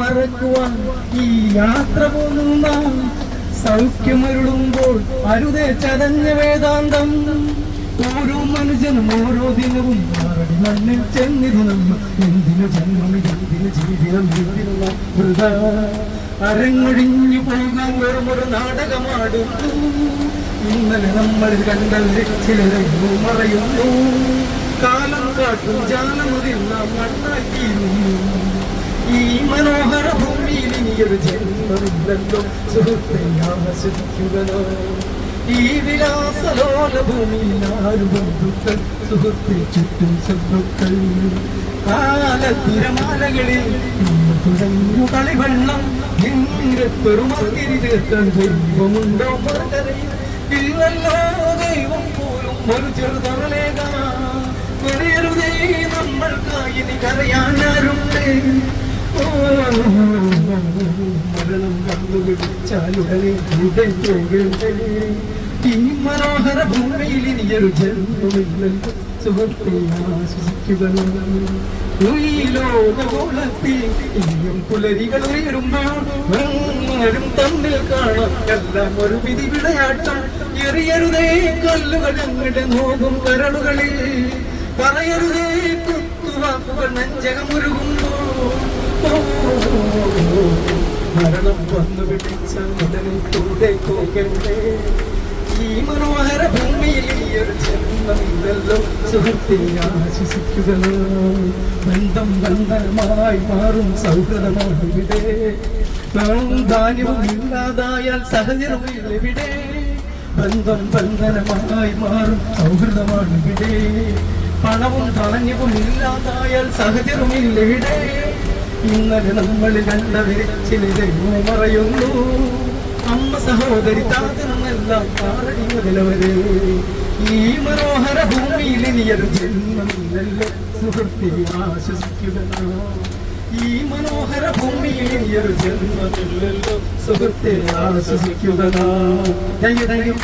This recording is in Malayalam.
മറക്കുവാൻ ഈ യാത്ര പോകുന്ന സൗഖ്യമരുളുമ്പോൾ അരുതേ ചതഞ്ഞ വേദാന്തം. ഓരോ മനുഷ്യനും ഓരോ ദിനവും മാറടി മണ്ണിൽ ചെന്നിരു നമ്മൾ. എന്തിനു ജന്മം, എന്തിനു ജീവിതം, എന്തിനു വൃത. അരങ്ങൊഴിഞ്ഞു പോകാൻ വെറുമൊരു നാടകമാടുന്നു. ഇന്നലെ നമ്മൾ കണ്ടവരെ ചിലരെ മറയുന്നു. കാലം കാട്ടും ജാലമുതിൽ നാം മണ്ണാക്കിയിരുന്നു. ഈ മനോഹര ഭൂമിയിൽ ഇനിയൊരു ജന്മമില്ലല്ലോ സുഹൃത്തെ, ആസ്വദിക്കുകയോ. ഈ വിലാസലോല ഭൂമിയിൽ ആരു ബന്ധുക്കൾ സുഹൃത്തെ, ചുറ്റും ശത്രുക്കൾ. കാലത്തിരമാലകളിൽ തുടങ്ങു കളിവെള്ളം. പെരുമാതിരി തീർക്കാൻ ദൈവമുണ്ടോ മറുകരയിൽ? ഇല്ലല്ലോ ദൈവം പോലും ഒരു ചെറുതറലേക. വെറിയരുതേ നമ്മൾക്കായി നീ കരയാനാരുണ്ട്. മരണം വന്നു വിളിച്ചാലുടനെ കൂടെ പോകേണ്ടേ. ഈ മനോഹര ഭൂമിയിൽ ഇനിയൊരു ജന്മമില്ലല്ലോ സുഹൃത്തെ, ആശ്വസിക്കുകയോ. ഈ ലോകഗോളത്തിൽ ഇനിയും പുലരികൾ ഉയരുമ്പോൾ തമ്മിൽ കാണാം എല്ലാം ഒരു വിധി വിളയാട്ടം. എറിയരുതേ കല്ലുകൾ ഞങ്ങളുടെ നോകും കരളുകളിൽ. പറയരുതേ കുത്തുവാക്കുകൾ നെഞ്ചകമുരുകുമ്പോ. മരണം വന്നു പിടിച്ച ഉടനെ കൂടെ പോകണ്ടേ. ഈ മനോഹര ഭൂമിയിൽ ഒരു ജന്മമില്ലല്ലോ സുഹൃത്തെ, ആശ്വസിക്കുകയോ. ബന്ധം ബന്ധനമായി മാറും സൗഹൃദമാണ് ഇവിടെ. ധാന്യവും ഇല്ലാതായാൽ സഹചര്യമില്ലെവിടെ. ബന്ധം ബന്ധനമായി മാറും സൗഹൃദമാണ് ഇവിടെ. പണവും ധാന്യവും ഇല്ലാതായാൽ സഹചര്യമില്ലെവിടെ. ഇന്നലെ നമ്മൾ കണ്ടവരെ ചിലരെ മറയുന്നു. അമ്മ സഹോദരി താതനെല്ലാം കാറടി മുതലവരെ. ഈ മനോഹര ഭൂമിയിൽ ഇനിയൊരു ജന്മമില്ലല്ലോ സുഹൃത്തെ, ആശ്വസിക്കുകയോ. ഈ മനോഹര ഭൂമിയിൽ ഇനിയൊരു ജന്മമില്ലല്ലോ സുഹൃത്തെ, ആശ്വസിക്കുകയോ. Thank you.